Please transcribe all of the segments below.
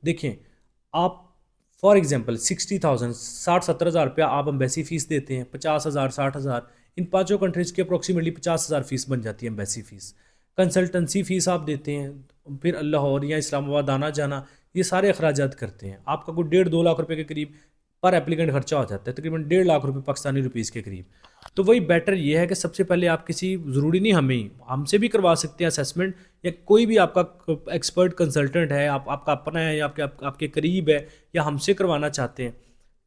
देखें, आप for example 60,000 60-70 हज़ार रुपया आप एम्बेसी फ़ीस देते हैं, 50,000 60,000, इन पांचों कंट्रीज़ की अप्रोक्सीमेटली 50,000 फ़ीस बन जाती है एम्बेसी फ़ीस। कंसल्टेंसी फ़ीस आप देते हैं, फिर लाहौर या इस्लामाबाद आना जाना, ये सारे अखराजात करते हैं। आपका कोई 1.5-2 लाख रुपए के करीब पर एप्लीकेंट खर्चा हो जाता है, तकरीबन 1.5 लाख रुपए पाकिस्तानी रुपीज़ के करीब। तो वही बेटर ये है कि सबसे पहले आप किसी, ज़रूरी नहीं हमें ही, हमसे भी करवा सकते हैं असेसमेंट, या कोई भी आपका एक्सपर्ट कंसल्टेंट है, आपका अपना है या आपके करीब है, या हमसे करवाना चाहते हैं।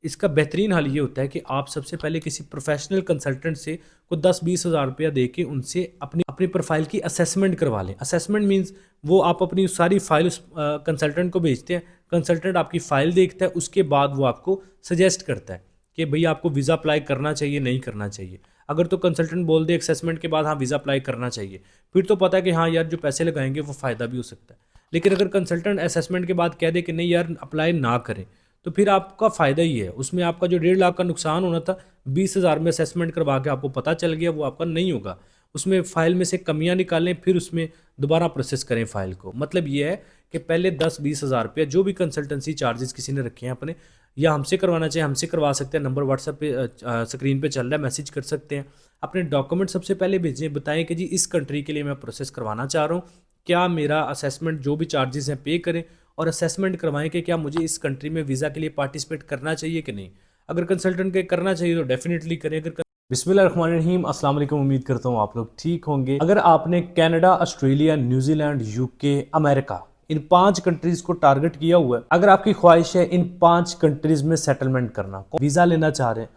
इसका बेहतरीन हल ये होता है कि आप सबसे पहले किसी प्रोफेशनल कंसल्टेंट से को 10-20 हज़ार रुपया दे के उनसे अपनी अपनी प्रोफाइल की असेसमेंट करवा लें। असेसमेंट मीन्स वो आप अपनी सारी फाइल उस कंसल्टेंट को भेजते हैं, कंसल्टेंट आपकी फ़ाइल देखता है, उसके बाद वो आपको सजेस्ट करता है कि भई आपको वीज़ा अप्लाई करना चाहिए, नहीं करना चाहिए। अगर तो कंसल्टेंट बोल दे असेसमेंट के बाद हाँ वीज़ा अप्लाई करना चाहिए, फिर तो पता है कि हाँ यार जो पैसे लगाएंगे वो फ़ायदा भी हो सकता है। लेकिन अगर कंसल्टेंट असेसमेंट के बाद कह दे कि नहीं यार अप्लाई ना करें, तो फिर आपका फ़ायदा ही है। उसमें आपका जो 1.5 लाख का नुकसान होना था, 20,000 में असेसमेंट करवा के आपको पता चल गया, वो आपका नहीं होगा। उसमें फ़ाइल में से कमियाँ निकालें, फिर उसमें दोबारा प्रोसेस करें फ़ाइल को। मतलब ये है कि पहले 10-20 हज़ार रुपया जो भी कंसल्टेंसी चार्जेस किसी ने रखे हैं अपने, या हमसे करवाना चाहिए, हमसे करवा सकते हैं। नंबर व्हाट्सएप पे स्क्रीन पे चल रहा है, मैसेज कर सकते हैं। अपने डॉक्यूमेंट सबसे पहले भेजें, बताएं कि जी इस कंट्री के लिए मैं प्रोसेस करवाना चाह रहा हूँ, क्या मेरा असेसमेंट जो भी चार्जेस हैं पे करें, और असेसमेंट करवाएं कि क्या मुझे इस कंट्री में वीज़ा के लिए पार्टिसिपेट करना चाहिए कि नहीं। अगर कंसल्टेंट के करना चाहिए तो डेफिनेटली करें। अगर बिस्मिल्लाहिर्रहमानिर्रहीम, अस्सलाम वालेकुम, उम्मीद करता हूँ आप लोग ठीक होंगे। अगर आपने Canada, Australia, New Zealand, UK, America, इन 5 कंट्रीज़ को टारगेट किया हुआ है, अगर आपकी ख्वाहिश है इन 5 कंट्रीज़ में सेटलमेंट करना, वीज़ा लेना चाह रहे हैं,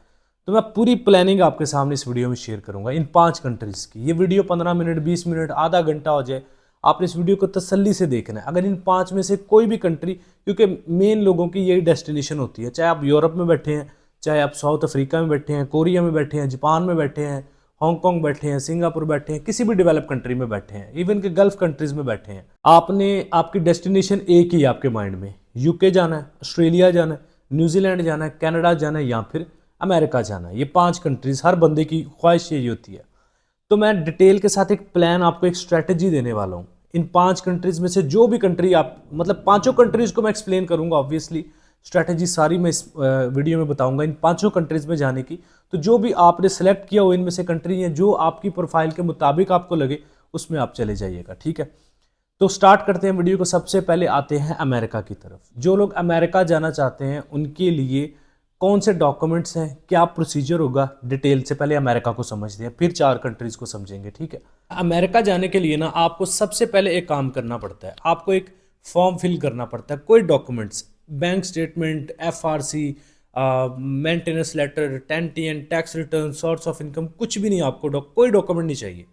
तो मैं पूरी प्लानिंग आपके सामने इस वीडियो में शेयर करूंगा इन 5 कंट्रीज़ की। ये वीडियो 15 मिनट, 20 मिनट, आधा घंटा हो जाए, आपने इस वीडियो को तसल्ली से देखना है। अगर इन 5 में से कोई भी कंट्री, क्योंकि मेन लोगों की यही डेस्टिनेशन होती है, चाहे आप यूरोप में बैठे हैं, चाहे आप साउथ अफ्रीका में बैठे हैं, कोरिया में बैठे हैं, जापान में बैठे हैं, हांगकॉन्ग बैठे हैं, सिंगापुर बैठे हैं, किसी भी डेवलप कंट्री में बैठे हैं, इवन के गल्फ कंट्रीज़ में बैठे हैं, आपने आपकी डेस्टिनेशन एक ही है आपके माइंड में, यूके जाना है, ऑस्ट्रेलिया जाना है, न्यूजीलैंड जाना है, कनाडा जाना है, या फिर अमेरिका जाना है। ये 5 कंट्रीज़ हर बंदे की ख्वाहिश यही होती है। तो मैं डिटेल के साथ एक प्लान, आपको एक स्ट्रैटेजी देने वाला हूँ। इन 5 कंट्रीज़ में से जो भी कंट्री आप, मतलब पांचों कंट्रीज़ को मैं एक्सप्लेन करूँगा, ऑब्वियसली स्ट्रैटेजी सारी मैं इस वीडियो में बताऊँगा इन पांचों कंट्रीज़ में जाने की। तो जो भी आपने सेलेक्ट किया हो इनमें से कंट्री है, जो आपकी प्रोफाइल के मुताबिक आपको लगे, उसमें आप चले जाइएगा, ठीक है। तो स्टार्ट करते हैं वीडियो को। सबसे पहले आते हैं अमेरिका की तरफ। जो लोग अमेरिका जाना चाहते हैं उनके लिए कौन से डॉक्यूमेंट्स हैं, क्या प्रोसीजर होगा, डिटेल से पहले अमेरिका को समझते हैं, फिर 4 कंट्रीज़ को समझेंगे, ठीक है। अमेरिका जाने के लिए ना आपको सबसे पहले एक काम करना पड़ता है, आपको एक फॉर्म फिल करना पड़ता है। कोई documents, bank statement, FRC, maintenance letter, 10TN, tax return, source of income, कुछ भी नहीं, आपको कोई डॉक्यूमेंट नहीं चाहिए।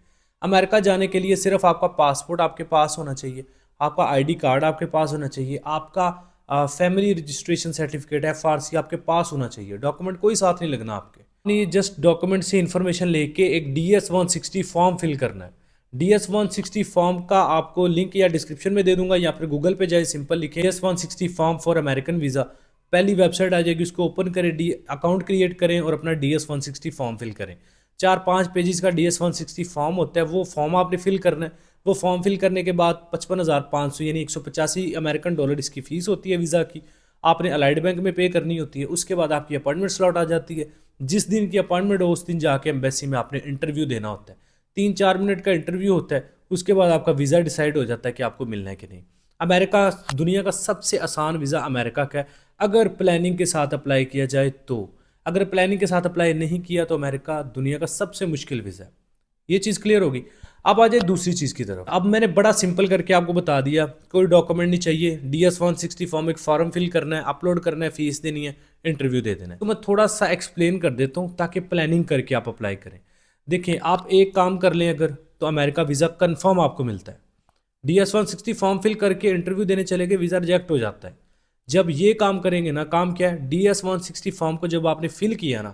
अमेरिका जाने के लिए सिर्फ आपका पासपोर्ट आपके पास होना चाहिए, आपका ID कार्ड आपके पास होना चाहिए, आपका फैमिली रजिस्ट्रेशन सर्टिफिकेट FRC आपके पास होना चाहिए। डॉक्यूमेंट कोई साथ नहीं लगना आपके, नहीं, जस्ट डॉक्यूमेंट से इन्फॉर्मेशन लेके एक DS-160 फॉर्म फिल करना है। DS-160 फॉर्म का आपको लिंक या डिस्क्रिप्शन में दे दूंगा, या फिर गूगल पे जाए, सिंपल लिखे DS-160 form for American visa, पहली वेबसाइट आ जाएगी, उसको ओपन करें, अकाउंट क्रिएट करें और अपना DS-160 फॉर्म फिल करें। 4-5 पेजेस का DS-160 फॉर्म होता है, वो फॉर्म आपने फिल करना है। वो फॉर्म फिल करने के बाद 55,500 यानी 185 अमेरिकन डॉलर इसकी फ़ीस होती है वीज़ा की, आपने अलाइड बैंक में पे करनी होती है। उसके बाद आपकी अपॉइंटमेंट स्लॉट आ जाती है। जिस दिन की अपॉइंटमेंट हो उस दिन जाके एम्बेसी में आपने इंटरव्यू देना होता है। 3-4 मिनट का इंटरव्यू होता है, उसके बाद आपका वीज़ा डिसाइड हो जाता है कि आपको मिलना है कि नहीं। अमेरिका दुनिया का सबसे आसान वीज़ा अमेरिका का है, अगर प्लानिंग के साथ अप्लाई किया जाए तो। अगर प्लानिंग के साथ अप्लाई नहीं किया तो अमेरिका दुनिया का सबसे मुश्किल वीज़ा है। ये चीज़ क्लियर होगी। अब आ जाए दूसरी चीज़ की तरफ। अब मैंने बड़ा सिंपल करके आपको बता दिया, कोई डॉक्यूमेंट नहीं चाहिए, DS-160 फॉर्म, एक फॉर्म फिल करना है, अपलोड करना है, फीस देनी है, इंटरव्यू दे देना है। तो मैं थोड़ा सा एक्सप्लेन कर देता हूँ ताकि प्लानिंग करके आप अप्लाई करें। देखिए, आप एक काम कर लें अगर, तो अमेरिका वीज़ा कन्फर्म आपको मिलता है। DS-160 फॉर्म फिल करके इंटरव्यू देने चले गए, वीज़ा रिजेक्ट हो जाता है। जब ये काम करेंगे ना, काम क्या है, DS-160 फॉर्म को जब आपने फिल किया ना,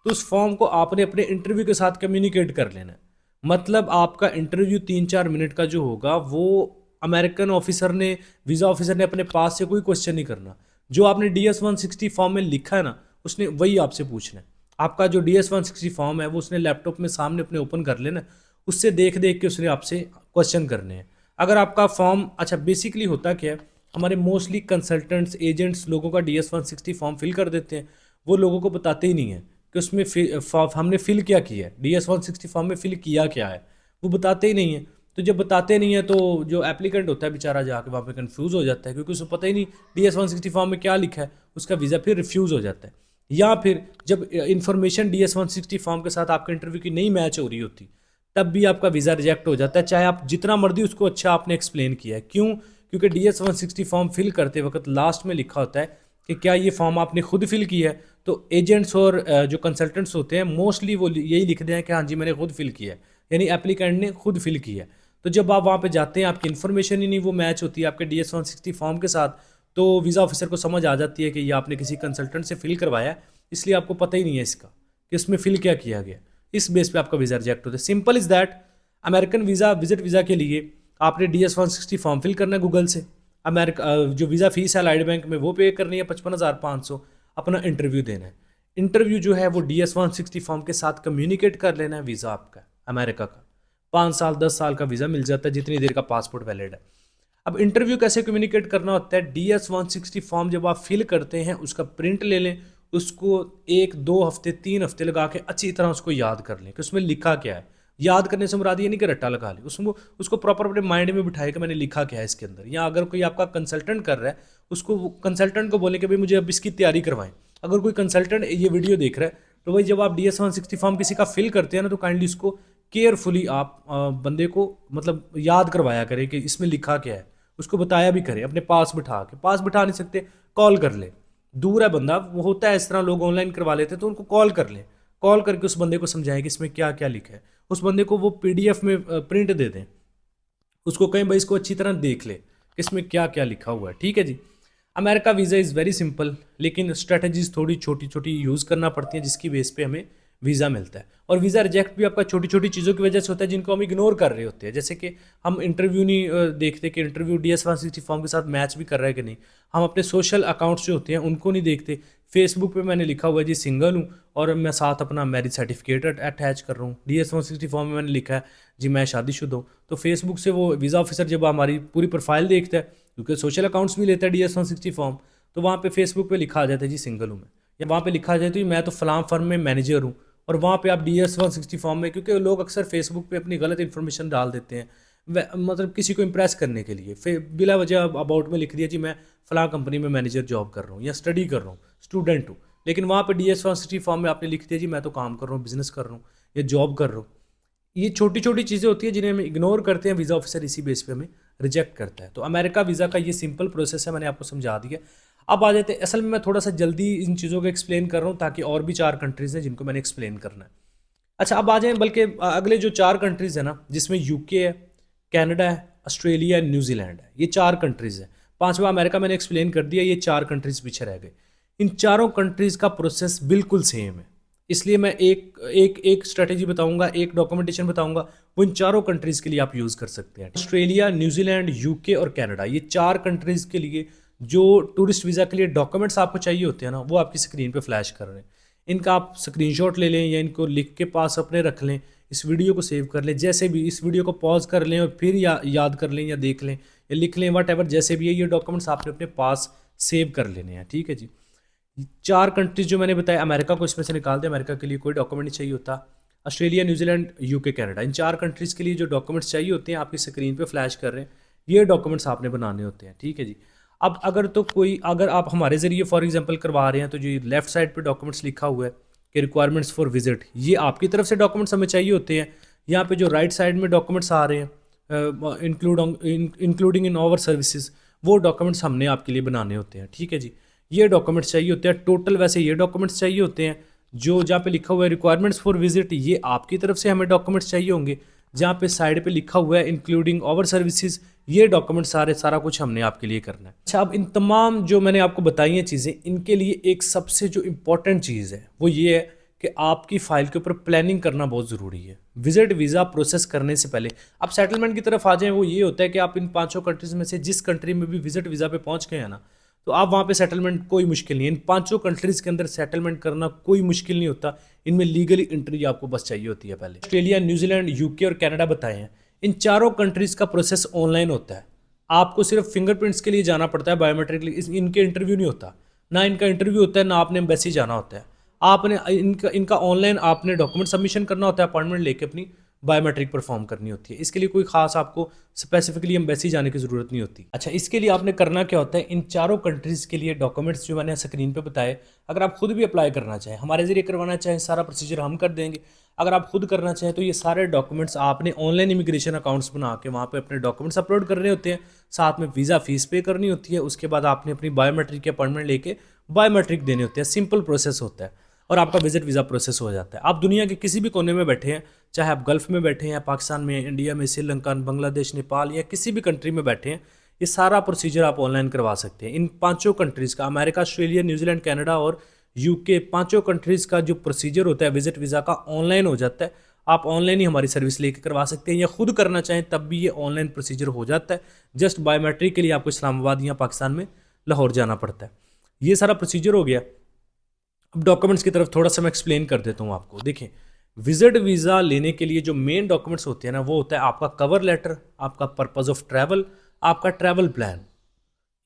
तो उस फॉर्म को आपने अपने इंटरव्यू के साथ कम्युनिकेट कर लेना है। मतलब आपका इंटरव्यू 3-4 मिनट का जो होगा, वो अमेरिकन ऑफिसर ने, वीज़ा ऑफिसर ने अपने पास से कोई क्वेश्चन नहीं करना। जो आपने DS-160 फॉर्म में लिखा है ना, उसने वही आपसे पूछना है। आपका जो DS-160 फॉर्म है वो उसने लैपटॉप में सामने अपने ओपन कर लेना, उससे देख देख के उसने आपसे क्वेश्चन करने हैं। अगर आपका फॉर्म, अच्छा बेसिकली होता क्या है, हमारे मोस्टली कंसल्टेंट्स, एजेंट्स लोगों का DS-160 फॉर्म फिल कर देते हैं, वो लोगों को बताते ही नहीं है कि उसमें हमने फिल क्या किया है, DS-160 फॉर्म में फिल किया क्या है, वो बताते ही नहीं है। तो जब बताते नहीं है तो जो एप्लीकेंट होता है बेचारा जाके वहाँ पे कंफ्यूज हो जाता है, क्योंकि उसको पता ही नहीं DS-160 फॉर्म में क्या लिखा है, उसका वीज़ा फिर रिफ्यूज़ हो जाता है। या फिर जब इन्फॉर्मेशन DS-160 फॉर्म के साथ आपके इंटरव्यू की नहीं मैच हो रही होती, तब भी आपका वीज़ा रिजेक्ट हो जाता है, चाहे आप जितना मर्जी उसको अच्छा आपने एक्सप्लेन किया है। क्यों? क्योंकि DS-160 फॉर्म फिल करते वक्त लास्ट में लिखा होता है कि क्या ये फॉर्म आपने खुद फिल किया है। तो एजेंट्स और जो कंसल्टेंट्स होते हैं मोस्टली वो यही लिखते हैं कि हाँ जी मैंने खुद फिल किया है, यानी एप्लीकेंट ने खुद फिल किया है। तो जब आप वहाँ पे जाते हैं, आपकी इन्फॉर्मेशन ही नहीं वो मैच होती है आपके DS-160 फॉर्म के साथ, तो वीज़ा ऑफिसर को समझ आ जाती है कि ये आपने किसी कंसल्टेंट से फिल करवाया है, इसलिए आपको पता ही नहीं है इसका कि इसमें फिल क्या किया गया। इस बेस पे आपका वीज़ा रिजेक्ट होता है। Simple is that. American visa, visit visa के लिए आपने DS-160 फॉर्म फिल करना है गूगल से, अमेरिका जो वीज़ा फीस है अलाइड बैंक में वो पे करनी है 55,500, अपना इंटरव्यू देना है। इंटरव्यू जो है वो DS-160 फॉर्म के साथ कम्युनिकेट कर लेना है। वीज़ा आपका अमेरिका का 5 साल 10 साल का वीज़ा मिल जाता है, जितनी देर का पासपोर्ट वैलिड है। अब इंटरव्यू कैसे कम्युनिकेट करना होता है, DS-160 फॉर्म जब आप फिल करते हैं उसका प्रिंट ले लें, उसको 1-2 हफ्ते 3 हफ्ते लगा के अच्छी तरह उसको याद कर लें कि उसमें लिखा क्या है। याद करने से मुराद ये नहीं कि रट्टा लगा ले, उसको प्रॉपर अपने माइंड में बिठाए कि मैंने लिखा क्या है इसके अंदर। या अगर कोई आपका कंसल्टेंट कर रहा है, उसको कंसल्टेंट को बोले कि भाई मुझे अब इसकी तैयारी करवाएं। अगर कोई कंसल्टेंट ये वीडियो देख रहा है, तो भाई जब आप DS-160 फॉर्म किसी का फिल करते हैं ना, तो काइंडली इसको केयरफुली आप बंदे को मतलब याद करवाया करें कि इसमें लिखा क्या है, उसको बताया भी करें। अपने पास बिठा नहीं सकते, कॉल कर ले। दूर है बंदा, वो होता है इस तरह, लोग ऑनलाइन करवा लेते हैं, तो उनको कॉल कर लें। कॉल करके उस बंदे को समझाएं कि इसमें क्या क्या लिखा है। उस बंदे को वो PDF में प्रिंट दे दें, उसको कहें भाई इसको अच्छी तरह देख ले कि इसमें क्या क्या लिखा हुआ है। ठीक है जी। America visa is very simple, लेकिन स्ट्रेटजीज थोड़ी छोटी छोटी यूज़ करना पड़ती हैं, जिसकी बेस पे हमें वीज़ा मिलता है। और वीज़ा रिजेक्ट भी आपका छोटी छोटी चीज़ों की वजह से होता है, जिनको हम इग्नोर कर रहे होते हैं। जैसे कि हम इंटरव्यू नहीं देखते कि इंटरव्यू DS-160 फॉर्म के साथ मैच भी कर रहा है कि नहीं। हम अपने सोशल अकाउंट्स जो होते हैं उनको नहीं देखते। फेसबुक पे मैंने लिखा हुआ है जी सिंगल हूँ, और मैं साथ अपना मैरिज सर्टिफिकेट अटैच कर रहा हूँ। DS-160 फॉर्म में मैंने लिखा है जी मैं शादीशुदा हूँ। तो फेसबुक से वो वीज़ा ऑफिसर जब हमारी पूरी प्रोफाइल देखता है, क्योंकि सोशल अकाउंट्स भी लेता है DS-160 फॉर्म, तो वहाँ पे फेसबुक पे लिखा आ जाता है जी सिंगल हूँ मैं, या वहाँ पे लिखा आ जाता है मैं तो फलां फर्म में मैनेजर हूँ। और वहाँ पे आप DS-160 फॉर्म में, क्योंकि लोग अक्सर फेसबुक पे अपनी गलत इन्फॉर्मेशन डाल देते हैं, मतलब किसी को इम्प्रेस करने के लिए, फिर बिला वजह अबाउट में लिख दिया जी मैं फलां कंपनी में मैनेजर जॉब कर रहा हूँ या स्टडी कर रहा हूँ, स्टूडेंट हूँ। लेकिन वहाँ पे DS-160 फॉर्म में आपने लिख दिया जी मैं तो काम कर रहा हूँ, बिजनेस कर रहा हूँ या जॉब कर रहा हूँ। ये छोटी छोटी चीज़ें होती है जिन्हें हम इग्नोर करते हैं, वीज़ा ऑफिसर इसी बेस पे हमें रिजेक्ट करता है। तो अमेरिका वीज़ा का ये सिंपल प्रोसेस है, मैंने आपको समझा दिया। अब आ जाते हैं, असल में मैं थोड़ा सा जल्दी इन चीज़ों को एक्सप्लेन कर रहा हूँ ताकि और भी 4 कंट्रीज़ हैं जिनको मैंने एक्सप्लेन करना है। अच्छा, अब आ जाएँ, बल्कि अगले जो 4 कंट्रीज़ हैं ना, जिसमें UK है, कनाडा है, ऑस्ट्रेलिया है, न्यूजीलैंड है, ये 4 कंट्रीज़ हैं। 5वां अमेरिका मैंने एक्सप्लेन कर दिया, ये 4 कंट्रीज़ पीछे रह गए। इन चारों कंट्रीज़ का प्रोसेस बिल्कुल सेम है, इसलिए मैं एक स्ट्रेटेजी बताऊंगा, एक डॉक्यूमेंटेशन बताऊंगा, वो इन चारों कंट्रीज़ के लिए आप यूज़ कर सकते हैं। ऑस्ट्रेलिया, न्यूजीलैंड, UK और कनाडा, ये 4 कंट्रीज़ के लिए जो टूरिस्ट वीज़ा के लिए डॉक्यूमेंट्स आपको चाहिए होते हैं ना, वो आपकी स्क्रीन पे फ्लैश कर रहे हैं। इनका आप स्क्रीनशॉट ले लें या इनको लिख के पास अपने रख लें, इस वीडियो को सेव कर लें, जैसे भी इस वीडियो को पॉज कर लें और फिर याद कर लें या देख लें या लिख लें, वट एवर जैसे भी है, ये डॉक्यूमेंट्स आपने अपने पास सेव कर लेने हैं। ठीक है जी। 4 कंट्रीज जो मैंने बताया, अमेरिका को इसमें से निकाल दें, अमेरिका के लिए कोई डॉक्यूमेंट नहीं चाहिए होता। ऑस्ट्रेलिया, न्यूजीलैंड, UK, कनाडा, इन 4 कंट्रीज़ के लिए जो डॉक्यूमेंट्स चाहिए होते हैं आपकी स्क्रीन पे फ्लैश कर रहे हैं, ये डॉक्यूमेंट्स आपने बनाने होते हैं। ठीक है जी। अब अगर आप हमारे ज़रिए फॉर एग्जांपल करवा रहे हैं, तो जो लेफ्ट साइड पे डॉक्यूमेंट्स लिखा हुआ है कि रिक्वायरमेंट्स फॉर विजिट, ये आपकी तरफ से डॉक्यूमेंट्स हमें चाहिए होते हैं। यहाँ पे जो राइट साइड में डॉक्यूमेंट्स आ रहे हैं, इंक्लूडिंग इन आवर सर्विसेज, वो डॉक्यूमेंट्स हमने आपके लिए बनाने होते हैं। ठीक है जी। ये डॉक्यूमेंट्स चाहिए होते हैं टोटल, वैसे ये डॉक्यूमेंट्स चाहिए होते हैं जो जहाँ पे लिखा हुआ है रिक्वायरमेंट्स फॉर विजिट, ये आपकी तरफ से हमें डॉक्यूमेंट्स चाहिए होंगे। जहाँ पे साइड पे लिखा हुआ है इंक्लूडिंग आवर सर्विसेज, ये डॉक्यूमेंट सारा कुछ हमने आपके लिए करना है। अच्छा, अब इन तमाम जो मैंने आपको बताई हैं चीज़ें, इनके लिए एक सबसे जो इम्पोर्टेंट चीज़ है वो ये है कि आपकी फ़ाइल के ऊपर प्लानिंग करना बहुत ज़रूरी है। विजिट वीज़ा प्रोसेस करने से पहले आप सेटलमेंट की तरफ आ जाएं, वो ये होता है कि आप इन 5 कंट्रीज़ में से जिस कंट्री में भी विजिट वीज़ा पे पहुँच गए हैं ना, तो आप वहाँ पे सेटलमेंट कोई मुश्किल नहीं है। इन 5 कंट्रीज़ के अंदर सेटलमेंट करना कोई मुश्किल नहीं होता। इनमें लीगली एंट्री आपको बस चाहिए होती है पहले। ऑस्ट्रेलिया, न्यूजीलैंड, UK और कनाडा बताए हैं, इन चारों कंट्रीज़ का प्रोसेस ऑनलाइन होता है। आपको सिर्फ फिंगरप्रिंट्स के लिए जाना पड़ता है बायोमेट्रिक, इनके इंटरव्यू नहीं होता, ना इनका इंटरव्यू होता है, ना आपने एम्बेसी जाना होता है। आपने इनका ऑनलाइन आपने डॉक्यूमेंट सबमिशन करना होता है, अपॉइंटमेंट लेके अपनी बायोमेट्रिक परफॉर्म करनी होती है। इसके लिए कोई खास आपको स्पेसिफिकली एम्बेसी जाने की ज़रूरत नहीं होती। अच्छा, इसके लिए आपने करना क्या होता है, इन चारों कंट्रीज़ के लिए डॉक्यूमेंट्स जो मैंने स्क्रीन पे बताए, अगर आप खुद भी अप्लाई करना चाहें, हमारे ज़रिए करवाना चाहें, सारा प्रोसीजर हम कर देंगे। अगर आप खुद करना चाहें तो ये सारे डॉक्यूमेंट्स आपने ऑनलाइन इमिग्रेशन अकाउंट्स बना के वहाँ पे अपने डॉक्यूमेंट्स अपलोड करने होते हैं, साथ में वीज़ा फीस पे करनी होती है, उसके बाद आपने अपनी बायोमेट्रिक की अपॉइंटमेंट लेके बायोमेट्रिक देने होते हैं। सिंपल प्रोसेस होता है और आपका विजिट वीज़ा प्रोसेस हो जाता है। आप दुनिया के किसी भी कोने में बैठे हैं, चाहे आप गल्फ़ में बैठे हैं, पाकिस्तान में, इंडिया में, श्रीलंका, बांग्लादेश, नेपाल या किसी भी कंट्री में बैठे हैं, ये सारा प्रोसीजर आप ऑनलाइन करवा सकते हैं। इन पाँचों कंट्रीज़ का, अमेरिका, ऑस्ट्रेलिया, न्यूजीलैंड, कनाडा और यूके, पाँचों कंट्रीज़ का जो प्रोसीजर होता है विजिट वीज़ा का, ऑनलाइन हो जाता है। आप ऑनलाइन ही हमारी सर्विस लेके करवा सकते हैं या खुद करना चाहें तब भी ये ऑनलाइन प्रोसीजर हो जाता है। जस्ट बायोमेट्रिक के लिए आपको इस्लामाबाद या पाकिस्तान में लाहौर जाना पड़ता है। ये सारा प्रोसीजर हो गया। अब डॉक्यूमेंट्स की तरफ थोड़ा सा मैं एक्सप्लेन कर देता हूँ आपको। देखिए, विजिट वीज़ा लेने के लिए जो मेन डॉक्यूमेंट्स होते हैं ना, वो होता है आपका कवर लेटर, आपका पर्पज़ ऑफ ट्रैवल, आपका ट्रैवल प्लान।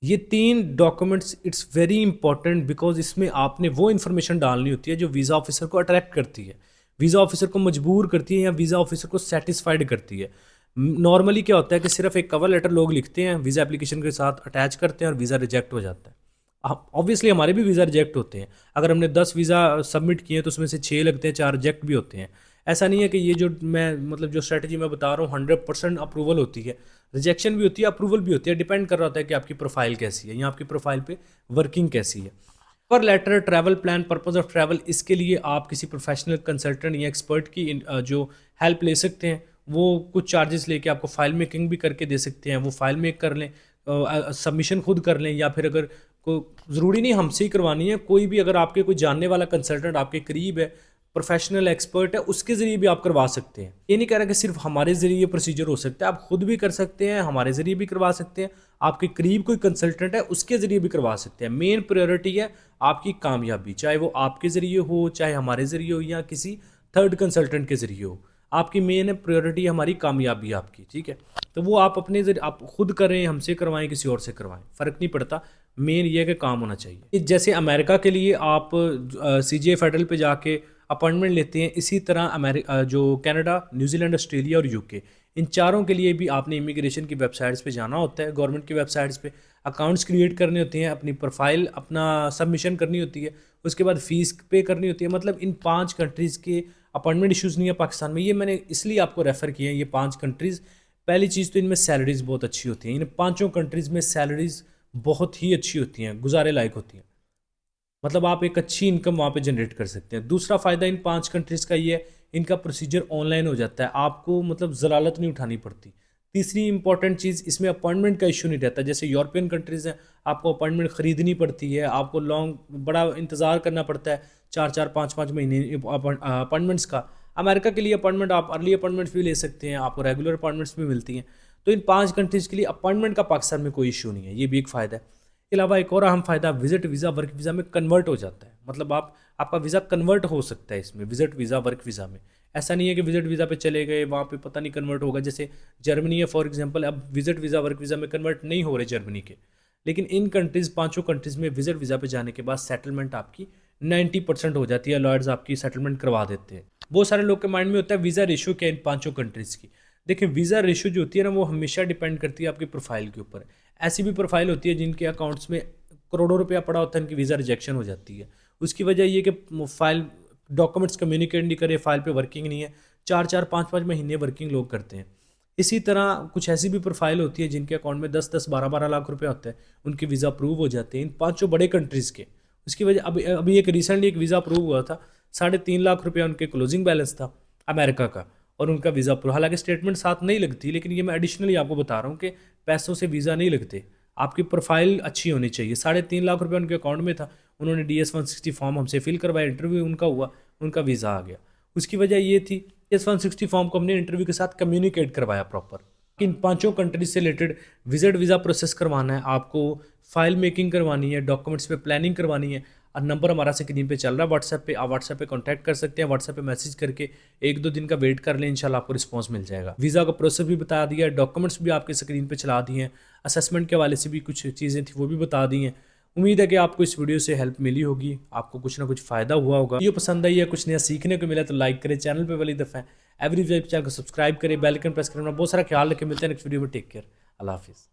ये तीन documents it's very important because इसमें आपने वो इन्फॉर्मेशन डालनी होती है जो वीज़ा ऑफिसर को अट्रैक्ट करती है, वीज़ा ऑफिसर को मजबूर करती है या वीज़ा ऑफिसर को सेटिस्फाइड करती है। नॉर्मली क्या होता है कि सिर्फ एक कवर लेटर लोग लिखते हैं, वीज़ा एप्लीकेशन के साथ अटैच करते हैं और वीज़ा रिजेक्ट हो जाता है। ऑब्वियसली हमारे भी वीज़ा रिजेक्ट होते हैं। अगर हमने 10 वीज़ा सबमिट किए हैं तो उसमें से 6 लगते हैं, 4 रिजेक्ट भी होते हैं। ऐसा नहीं है कि ये जो मैं मतलब जो स्ट्रेटजी मैं बता रहा हूँ 100% अप्रूवल होती है, रिजेक्शन भी होती है, अप्रूवल भी होती है। डिपेंड कर रहा होता है कि आपकी प्रोफाइल कैसी है या आपकी प्रोफाइल पे वर्किंग कैसी है। Cover letter, travel plan, purpose of travel, इसके लिए आप किसी प्रोफेशनल कंसल्टेंट या एक्सपर्ट की जो हेल्प ले सकते हैं। वो कुछ चार्जेस लेके आपको फाइल मेकिंग भी करके दे सकते हैं। वो फाइल मेक कर लें, सबमिशन खुद कर लें, या फिर अगर को ज़रूरी नहीं हमसे ही करवानी है, कोई भी अगर आपके कोई जानने वाला कंसल्टेंट आपके करीब है, प्रोफेशनल एक्सपर्ट है, उसके ज़रिए भी आप करवा सकते हैं। ये नहीं कह रहा कि सिर्फ हमारे ज़रिए ये प्रोसीजर हो सकता है, आप खुद भी कर सकते हैं, हमारे ज़रिए भी करवा सकते हैं, आपके करीब कोई कंसल्टेंट है उसके ज़रिए भी करवा सकते हैं। मेन प्रायोरिटी है आपकी कामयाबी, चाहे वो आपके ज़रिए हो, चाहे हमारे ज़रिए हो या किसी थर्ड कंसल्टेंट के ज़रिए हो। आपकी मेन प्रायोरिटी हमारी कामयाबी आपकी, ठीक है। तो वो आप अपने ज़रिए आप खुद करें, हमसे करवाएं, किसी और से करवाएं, फ़र्क नहीं पड़ता। मेन ये है कि काम होना चाहिए। जैसे अमेरिका के लिए आप CGI फेडरल पे जाके अपॉइंटमेंट लेते हैं, इसी तरह जो कनाडा, न्यूजीलैंड, ऑस्ट्रेलिया और यूके, इन चारों के लिए भी आपने इमिग्रेशन की वेबसाइट्स पे जाना होता है, गवर्नमेंट की वेबसाइट्स पे अकाउंट्स क्रिएट करने होते हैं, अपनी प्रोफाइल अपना सबमिशन करनी होती है, उसके बाद फ़ीस पे करनी होती है। मतलब इन 5 कंट्रीज़ के अपॉइंटमेंट इश्यूज़ नहीं है पाकिस्तान में। ये मैंने इसलिए आपको रेफ़र किए हैं ये 5 कंट्रीज़। पहली चीज़ तो इनमें सैलरीज़ बहुत अच्छी होती हैं। इन 5 कंट्रीज़ में सैलरीज़ बहुत ही अच्छी होती हैं, गुजारे लायक होती हैं। मतलब आप एक अच्छी इनकम वहाँ पे जनरेट कर सकते हैं। दूसरा फ़ायदा इन 5 कंट्रीज़ का ये है, इनका प्रोसीजर ऑनलाइन हो जाता है, आपको मतलब ज़लालत नहीं उठानी पड़ती। तीसरी इंपॉर्टेंट चीज़, इसमें अपॉइंटमेंट का इशू नहीं रहता। जैसे यूरोपियन कंट्रीज़ हैं, आपको अपॉइंटमेंट ख़रीदनी पड़ती है, आपको लॉन्ग बड़ा इंतज़ार करना पड़ता है, 4-4 5-5 महीने अपॉइंटमेंट्स का। अमेरिका के लिए अपॉइंटमेंट आप अर्ली अपॉइंटमेंट्स भी ले सकते हैं, आपको रेगुलर अपॉइंटमेंट्स भी मिलती हैं। तो इन 5 कंट्रीज़ के लिए अपॉइंटमेंट का पाकिस्तान में कोई इशू नहीं है, ये भी एक फ़ायदा है। इसके अलावा एक और अहम फ़ायदा, विजिट वीज़ा वर्क वीज़ा में कन्वर्ट हो जाता है। मतलब आपका वीज़ा कन्वर्ट हो सकता है इसमें, विजिट वीज़ा वर्क वीज़ा में। ऐसा नहीं है कि विजिट वीज़ा पे चले गए, वहाँ पे पता नहीं कन्वर्ट होगा। जैसे जर्मनी है फॉर एग्जांपल, अब विजिट वीज़ा वर्क वीज़ा में कन्वर्ट नहीं हो रहे जर्मनी के, लेकिन इन कंट्रीज़ 5 कंट्रीज़ में विजिट वीज़ा पे जाने के बाद सेटलमेंट आपकी 90% हो जाती है। लॉयर्स आपकी सेटलमेंट करवा देते हैं। बहुत सारे लोग के माइंड में होता है वीज़ा रेशो क्या है इन 5 कंट्रीज़ की। देखिए, वीज़ा रेशो जो होती है ना, वो हमेशा डिपेंड करती है आपकी प्रोफाइल के ऊपर। ऐसी भी प्रोफाइल होती है जिनके अकाउंट्स में करोड़ों रुपया पड़ा होता है, इनकी वीज़ा रिजेक्शन हो जाती है। उसकी वजह ये कि फाइल डॉक्यूमेंट्स कम्युनिकेट नहीं करे, फाइल पे वर्किंग नहीं है, 4-4 5-5 महीने वर्किंग लोग करते हैं। इसी तरह कुछ ऐसी भी प्रोफाइल होती है जिनके अकाउंट में 10-10 12-12 लाख रुपया होता है, उनके वीज़ा अप्रूव हो जाते हैं इन 5 बड़े कंट्रीज़ के। उसकी वजह अभी एक रिसेंटली एक वीज़ा अप्रूव हुआ था, 3.5 लाख रुपया उनके क्लोजिंग बैलेंस था अमेरिका का, और उनका वीज़ा अप्रूव, हालांकि स्टेटमेंट साथ नहीं लगती, लेकिन ये मैं एडिशनली आपको बता रहा हूँ कि पैसों से वीज़ा नहीं लगते, आपकी प्रोफाइल अच्छी होनी चाहिए। 3.5 लाख रुपया उनके अकाउंट में था, उन्होंने DS-160 फॉर्म हमसे फिल करवाया, इंटरव्यू उनका हुआ, उनका वीज़ा आ गया। उसकी वजह ये थी, DS-160 फॉर्म को हमने इंटरव्यू के साथ कम्युनिकेट करवाया प्रॉपर। इन 5 कंट्रीज से रिलेटेड विजिट वीज़ा प्रोसेस करवाना है आपको, फाइल मेकिंग करवानी है, डॉक्यूमेंट्स पे प्लानिंग करवानी है, और नंबर हमारा स्क्रीन पे चल रहा है व्हाट्सएप पे, आप व्हाट्सएप पे कांटेक्ट कर सकते हैं। व्हाट्सएप पे मैसेज करके 1-2 दिन का वेट कर लें, इंशाल्लाह आपको रिस्पांस मिल जाएगा। वीज़ा का प्रोसेस भी बता दिया है, डॉक्यूमेंट्स भी आपके स्क्रीन पे चला दिए हैं, असेसमेंट के हवाले से भी कुछ चीज़ें थी वो भी बता दी हैं। उम्मीद है कि आपको इस वीडियो से हेल्प मिली होगी, आपको कुछ ना कुछ फ़ायदा हुआ होगा। वीडियो पसंद आई है, कुछ नया सीखने को मिला तो लाइक करें, चैनल पे पहली दफ़ा एवरी चैनल को सब्सक्राइब करें, बेल आइकन प्रेस करें। बहुत सारा ख्याल रखें, मिलते हैं नेक्स्ट वीडियो में। टेक केयर, अल्लाह हाफिज़।